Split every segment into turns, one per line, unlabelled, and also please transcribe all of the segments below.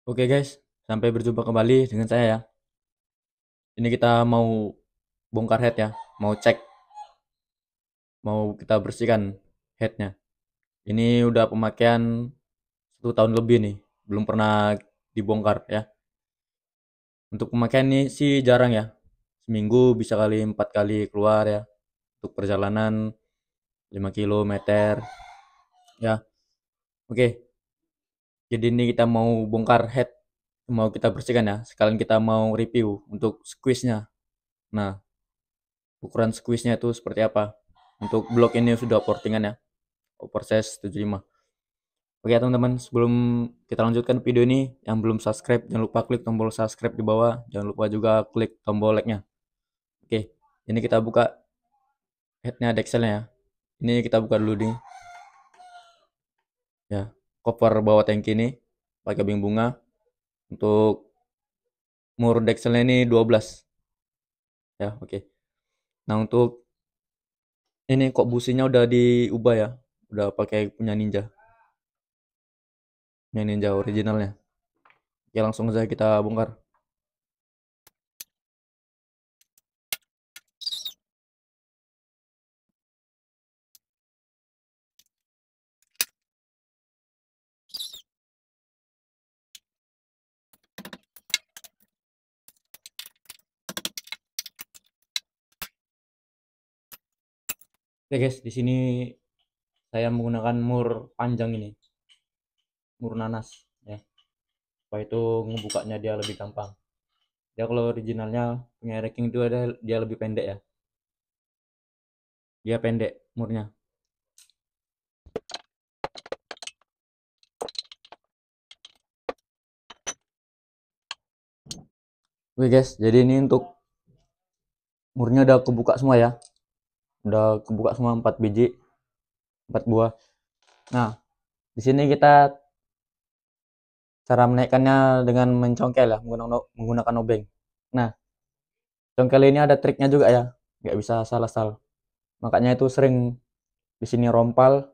Oke guys, sampai berjumpa kembali dengan saya ya. Ini kita mau bongkar head ya, mau cek, mau kita bersihkan headnya. Ini udah pemakaian 1 tahun lebih nih, belum pernah dibongkar ya. Untuk pemakaian ini sih jarang ya, seminggu bisa kali 4 kali keluar ya. Untuk perjalanan 5 kilometer ya. Oke, jadi ini kita mau bongkar head, mau kita bersihkan ya. Sekalian kita mau review untuk squeeze-nya. Nah, ukuran squeeze-nya itu seperti apa. Untuk blok ini sudah portingan ya, oversize 75. Oke teman-teman, sebelum kita lanjutkan video ini, yang belum subscribe jangan lupa klik tombol subscribe di bawah, jangan lupa juga klik tombol like-nya. Oke, ini kita buka headnya Dexelnya ya. Ini kita buka dulu nih ya, cover bawah tangki ini pakai bing bunga. Untuk mur Dexelnya ini 12 ya. Oke, nah untuk ini kok businya udah diubah ya, udah pakai punya Ninja originalnya. Oke, langsung saja kita bongkar. Oke guys, di sini saya menggunakan mur panjang ini, mur nanas ya, supaya itu ngebukanya dia lebih gampang. Ya kalau originalnya punya ranking itu ada dia lebih pendek ya, dia pendek murnya. Oke guys, jadi ini untuk murnya udah kebuka semua ya, udah kebuka semua 4 biji, 4 buah. Nah, di sini kita cara menaikkannya dengan mencongkel ya, menggunakan obeng. Nah, congkel ini ada triknya juga ya, nggak bisa salah-salah. Makanya itu sering di sini rompal,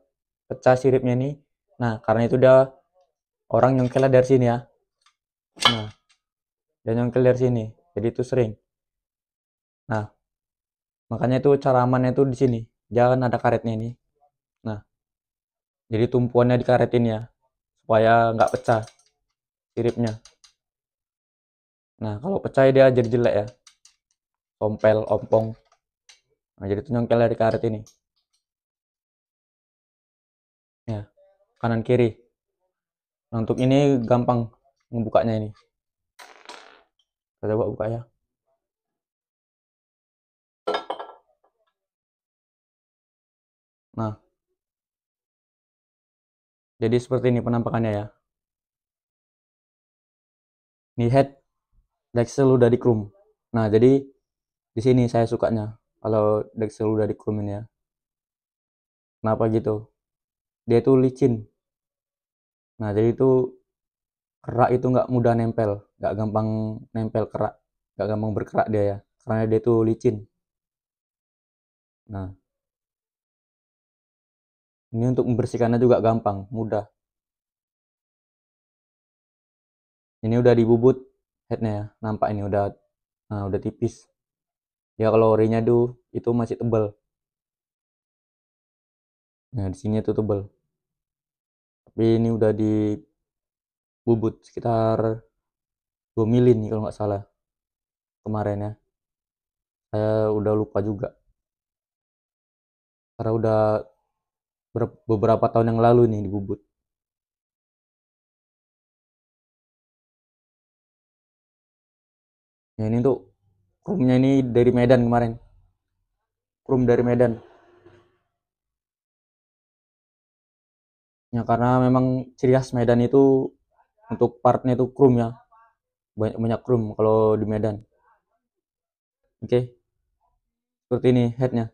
pecah siripnya ini. Nah, karena itu dia orang nyongkelnya dari sini ya. Nah, dia nyongkel dari sini. Jadi itu sering. Nah, makanya itu cara amannya itu di sini. Jangan ada karetnya ini. Nah, jadi tumpuannya dikaretin ya, supaya nggak pecah siripnya. Nah, kalau pecah dia jadi jelek ya, tompel, ompong. Nah, jadi itu nyongkel dari karet ini. Ya, kanan kiri. Nah, untuk ini gampang ngebukanya ini. Kita coba buka ya. Nah, jadi seperti ini penampakannya ya. Ini head Dexel udah di chrome. Nah, jadi di sini saya sukanya kalau Dexel udah di chrome ini ya. Kenapa gitu? Dia itu licin. Nah, jadi itu kerak itu nggak mudah nempel, nggak gampang nempel kerak, nggak gampang berkerak dia ya, karena dia itu licin. Nah, ini untuk membersihkannya juga gampang, mudah. Ini udah dibubut headnya ya, nampak ini udah, nah udah tipis. Ya kalau orinya tuh itu masih tebal. Nah di sini itu tebal, tapi ini udah dibubut sekitar 2 mili nih kalau nggak salah kemarin ya. Saya udah lupa juga, karena udah beberapa tahun yang lalu nih dibubut. Ya ini tuh chrome-nya ini dari Medan kemarin, chrome dari Medan. Ya karena memang ciri khas Medan itu untuk partnya itu chrome ya, banyak banyak chrome kalau di Medan. Oke, seperti ini headnya.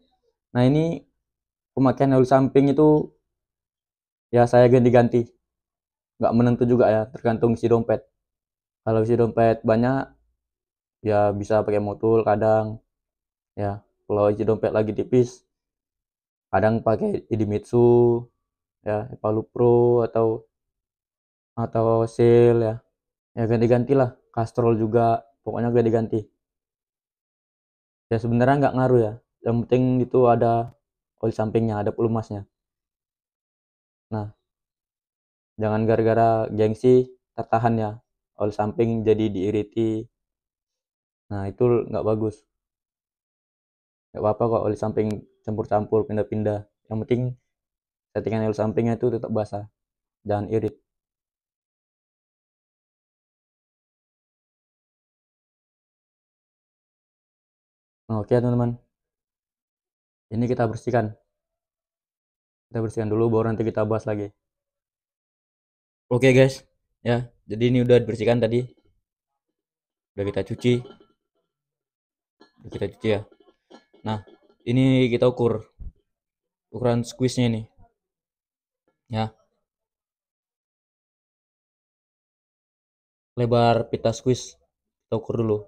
Nah ini pemakaian oli samping itu ya saya ganti-ganti, nggak menentu juga ya, tergantung isi dompet. Kalau isi dompet banyak ya bisa pakai motul kadang ya. Kalau isi dompet lagi tipis kadang pakai Idemitsu ya, Epalu Pro atau Seal ya. Ya ganti-ganti lah, kastrol juga, pokoknya ganti-ganti. Ya sebenarnya nggak ngaruh ya, yang penting itu ada oli sampingnya, ada pelumasnya. Nah, jangan gara-gara gengsi tertahan ya, oli samping jadi diiriti. Nah, itu nggak bagus. Nggak apa-apa kok oli samping campur-campur, pindah-pindah. Yang penting settingan oli sampingnya itu tetap basah, jangan irit. Nah, oke teman-teman, ini kita bersihkan dulu, baru nanti kita bahas lagi. Oke guys, ya, jadi ini udah dibersihkan tadi, udah kita cuci, ya. Nah, ini kita ukur ukuran squeeze-nya ini, ya. Lebar pita squeeze kita ukur dulu.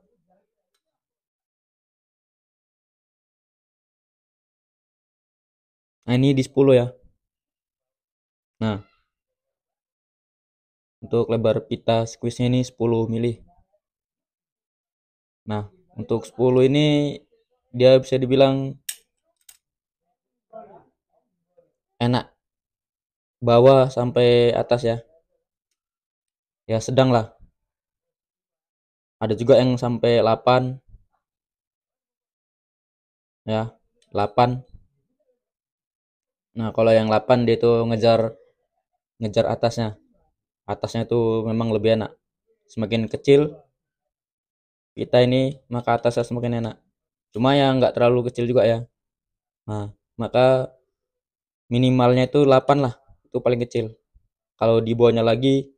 Nah, ini di 10 ya. Nah, untuk lebar pita squeeze-nya ini 10 mili. Nah, untuk 10 ini dia bisa dibilang enak, bawah sampai atas ya. Ya sedang lah. Ada juga yang sampai 8 ya, 8. Nah, kalau yang 8 dia itu ngejar ngejar atasnya. Atasnya itu memang lebih enak. Semakin kecil kita ini, maka atasnya semakin enak. Cuma ya nggak terlalu kecil juga ya. Nah, maka minimalnya itu 8 lah. Itu paling kecil. Kalau di bawahnya lagi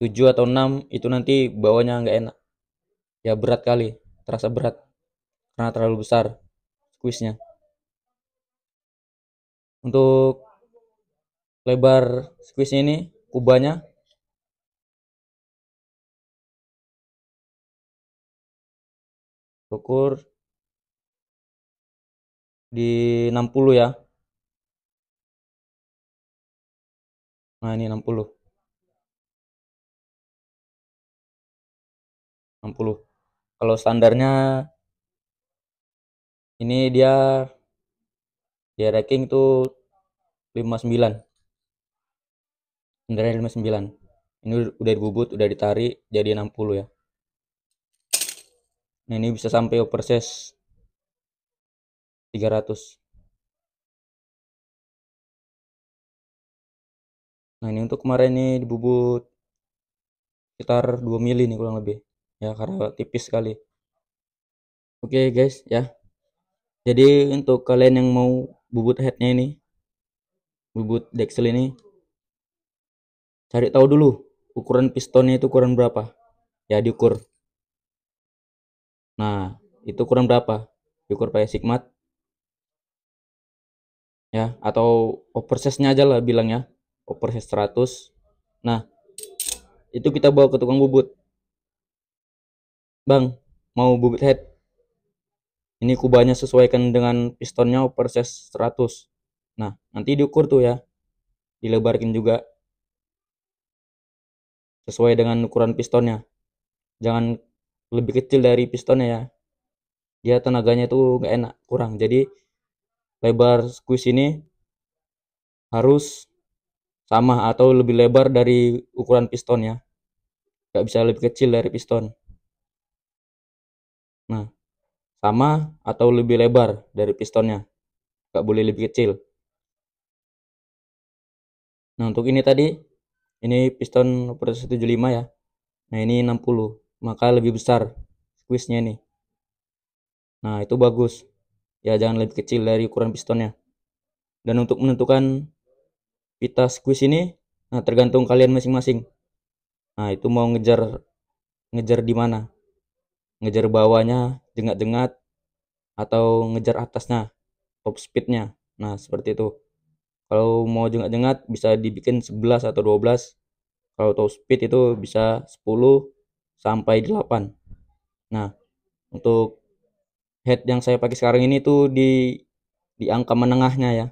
7 atau 6 itu nanti bawahnya nggak enak. Ya berat kali, terasa berat karena terlalu besar squeeze-nya. Untuk lebar squeeze-nya ini kubahnya ukur di 60 ya. Nah, ini 60. 60. Kalau standarnya ini dia ranking tuh 59. Standarnya 59. Ini udah dibubut, udah ditarik jadi 60 ya. Nah, ini bisa sampai oversize 300. Nah, ini untuk kemarin ini dibubut sekitar 2 mili nih kurang lebih. Ya, karena tipis sekali. Oke guys, ya. Jadi untuk kalian yang mau bubut headnya ini, bubut Dexel ini, cari tahu dulu ukuran pistonnya itu ukuran berapa. Ya, diukur. Nah, itu ukuran berapa? Diukur pakai sigmat ya, atau oversize-nya aja lah bilangnya. Oversize 100. Nah, itu kita bawa ke tukang bubut. Bang, mau bubut head. Ini kubahnya sesuaikan dengan pistonnya oversize 100. Nah, nanti diukur tuh ya. Dilebarkan juga sesuai dengan ukuran pistonnya. Jangan lebih kecil dari pistonnya ya. Dia tenaganya tuh nggak enak, kurang. Jadi lebar squeeze ini harus sama atau lebih lebar dari ukuran pistonnya. Nggak bisa lebih kecil dari piston. Nah, sama atau lebih lebar dari pistonnya. Nggak boleh lebih kecil. Nah, untuk ini tadi, ini piston operasi 75 ya. Nah, ini 60. Maka lebih besar squeeze-nya ini. Nah, itu bagus. Ya, jangan lebih kecil dari ukuran pistonnya. Dan untuk menentukan pita squeeze ini, nah tergantung kalian masing-masing. Nah, itu mau ngejar ngejar di mana? Ngejar bawahnya, jengat-jengat, atau ngejar atasnya, top speednya. Nah, seperti itu. Kalau mau jengat-jengat bisa dibikin 11 atau 12. Kalau top speed itu bisa 10 sampai 8. Nah, untuk head yang saya pakai sekarang ini tuh di angka menengahnya ya.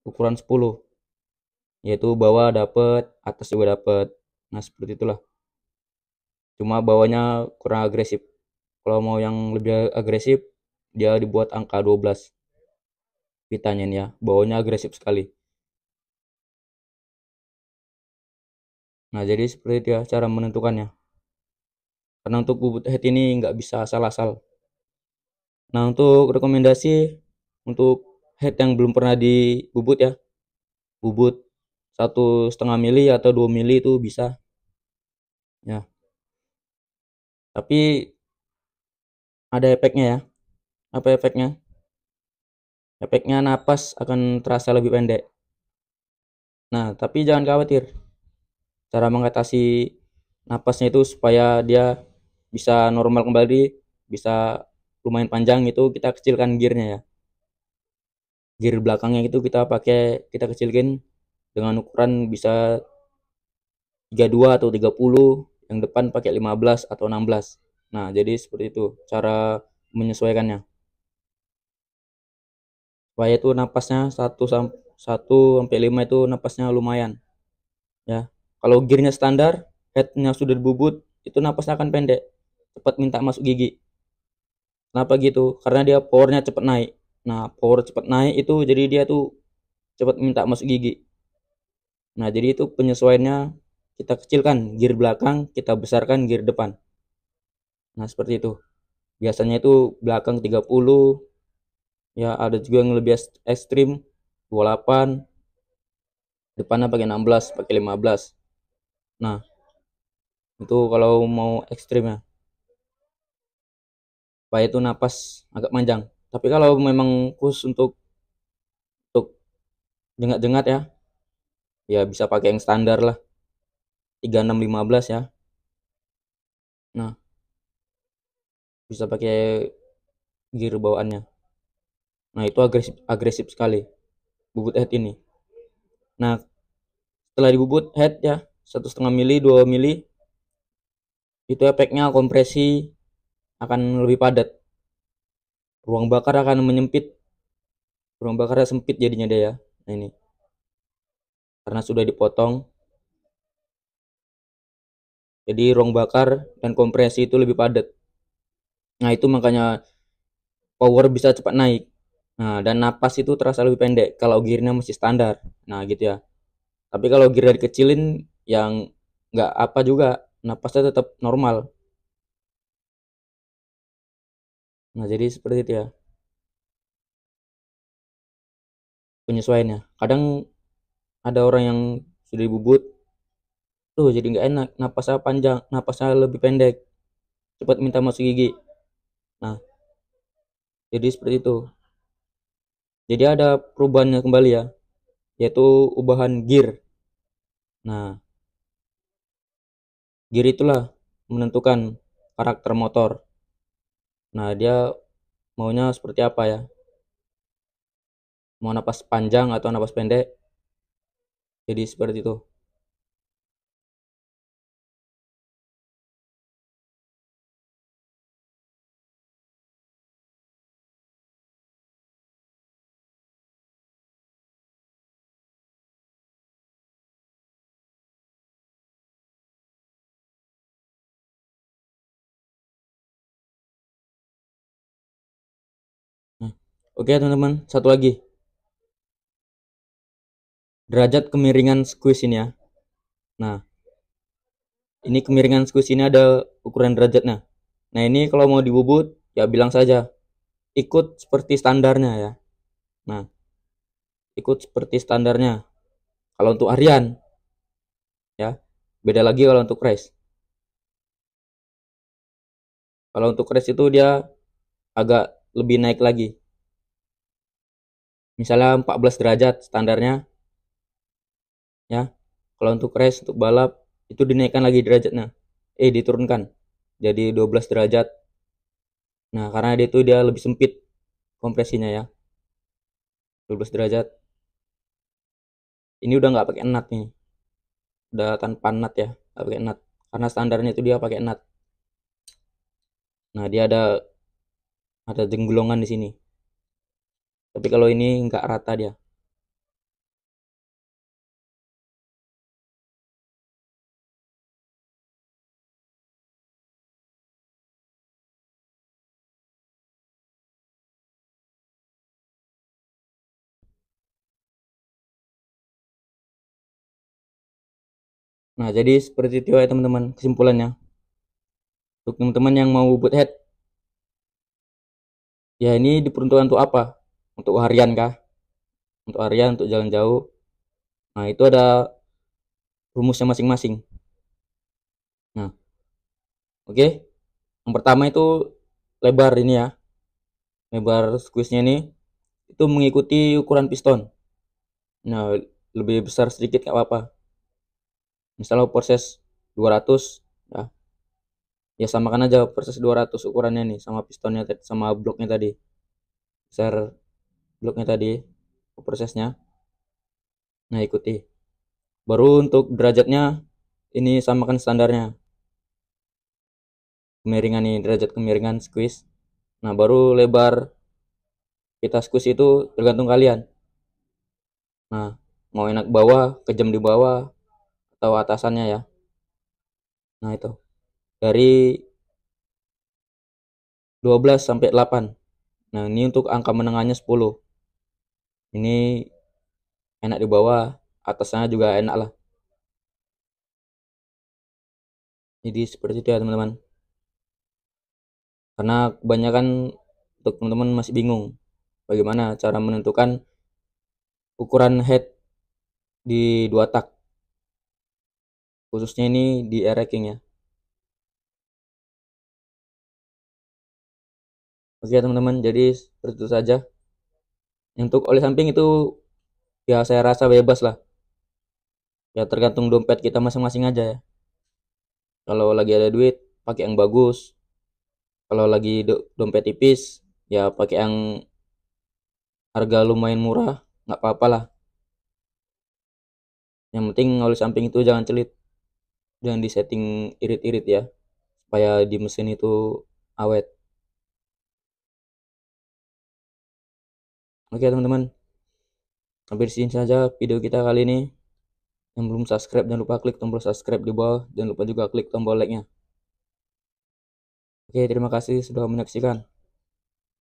Ukuran 10. Yaitu bawah dapet, atas juga dapet. Nah, seperti itulah. Cuma bawahnya kurang agresif. Kalau mau yang lebih agresif, dia dibuat angka 12 pitanya nih ya. Bawahnya agresif sekali. Nah, jadi seperti itu ya cara menentukannya. Karena untuk bubut head ini nggak bisa asal-asal. Nah, untuk rekomendasi untuk head yang belum pernah dibubut ya, bubut 1,5 mili atau 2 mili itu bisa ya. Tapi ada efeknya ya. Apa efeknya? Efeknya napas akan terasa lebih pendek. Nah, tapi jangan khawatir. Cara mengatasi napasnya itu supaya dia bisa normal kembali, bisa lumayan panjang itu kita kecilkan gearnya ya. Gear belakangnya itu kita kecilkan dengan ukuran bisa 32 atau 30, yang depan pakai 15 atau 16. Nah, jadi seperti itu cara menyesuaikannya. Supaya itu napasnya 1 sampai 5 itu napasnya lumayan ya. Kalau gearnya standar, headnya sudah dibubut, itu napasnya akan pendek, cepat minta masuk gigi. Kenapa gitu? Karena dia powernya cepat naik. Nah, power cepat naik itu jadi dia tuh cepat minta masuk gigi. Nah, jadi itu penyesuaiannya, kita kecilkan gear belakang, kita besarkan gear depan. Nah, seperti itu. Biasanya itu belakang 30, ya ada juga yang lebih ekstrim 28, depannya pakai 16, pakai 15. Nah, itu kalau mau ekstrim ya, supaya itu napas agak panjang. Tapi kalau memang khusus untuk jengat-jengat ya, ya bisa pakai yang standar lah, 36-15 ya. Nah, bisa pakai gear bawaannya. Nah, itu agresif agresif sekali bubut head ini. Nah, setelah dibubut head ya 1,5 mili 2 mili, itu efeknya kompresi akan lebih padat, ruang bakar akan menyempit, ruang bakarnya sempit jadinya dia ya. Nah, ini karena sudah dipotong, jadi ruang bakar dan kompresi itu lebih padat. Nah, itu makanya power bisa cepat naik. Nah, dan napas itu terasa lebih pendek kalau gearnya masih standar. Nah, gitu ya. Tapi kalau gearnya dikecilin, yang nggak apa juga, napasnya tetap normal. Nah, jadi seperti itu ya penyesuaiannya. Kadang ada orang yang sudah dibubut, tuh jadi nggak enak, napasnya panjang, napasnya lebih pendek, cepat minta masuk gigi. Nah, jadi seperti itu. Jadi ada perubahannya kembali ya, yaitu ubahan gear. Nah, gear itulah menentukan karakter motor. Nah, dia maunya seperti apa ya? Mau napas panjang atau napas pendek? Jadi seperti itu. Nah, oke teman-teman, satu lagi. Derajat kemiringan squeeze ini ya. Nah, ini kemiringan squeeze ini ada ukuran derajatnya. Nah, ini kalau mau dibubut, ya bilang saja. Ikut seperti standarnya ya. Nah, ikut seperti standarnya. Kalau untuk harian, ya. Beda lagi kalau untuk race. Kalau untuk race itu dia agak lebih naik lagi. Misalnya 14 derajat standarnya, ya. Kalau untuk race, untuk balap, itu dinaikkan lagi derajatnya. Diturunkan. Jadi 12 derajat. Nah, karena dia lebih sempit kompresinya ya. 12 derajat. Ini udah nggak pakai nut nih. Udah tanpa nut ya, nggak pakai nut. Karena standarnya itu dia pakai nut. Nah, dia ada jenggolongan di sini. Tapi kalau ini nggak rata dia. Nah, jadi seperti itu ya teman-teman kesimpulannya. Untuk teman-teman yang mau buat head, ya ini diperuntukkan untuk apa? Untuk harian kah? Untuk harian, untuk jalan jauh. Nah, itu ada rumusnya masing-masing. Nah, oke. Yang pertama itu lebar ini ya. Lebar squeeze-nya ini itu mengikuti ukuran piston. Nah, lebih besar sedikit nggak apa-apa. Misalnya proses 200 ya. Ya samakan aja proses 200 ukurannya nih sama pistonnya sama bloknya tadi. Besar bloknya tadi prosesnya. Nah, ikuti. Baru untuk derajatnya ini samakan standarnya. Kemiringan nih, derajat kemiringan squeeze. Nah, baru lebar kita squeeze itu tergantung kalian. Nah, mau enak bawah, kejam di bawah atau atasannya ya. Nah, itu. Dari 12 sampai 8. Nah, ini untuk angka menengahnya 10. Ini enak di bawah, atasnya juga enak lah. Jadi seperti itu ya teman-teman. Karena kebanyakan untuk teman-teman masih bingung bagaimana cara menentukan ukuran head di 2 tak. Khususnya ini di air racking ya. Oke teman-teman, jadi seperti itu saja. Untuk oli samping itu ya saya rasa bebas lah. Ya tergantung dompet kita masing-masing aja ya. Kalau lagi ada duit, pakai yang bagus. Kalau lagi dompet tipis, ya pakai yang harga lumayan murah, nggak apa-apa lah. Yang penting oli samping itu jangan celit, jangan disetting irit-irit ya, supaya di mesin itu awet. Oke teman-teman, sampai di sini saja video kita kali ini. Yang belum subscribe jangan lupa klik tombol subscribe di bawah, jangan lupa juga klik tombol like-nya. Oke, terima kasih sudah menyaksikan.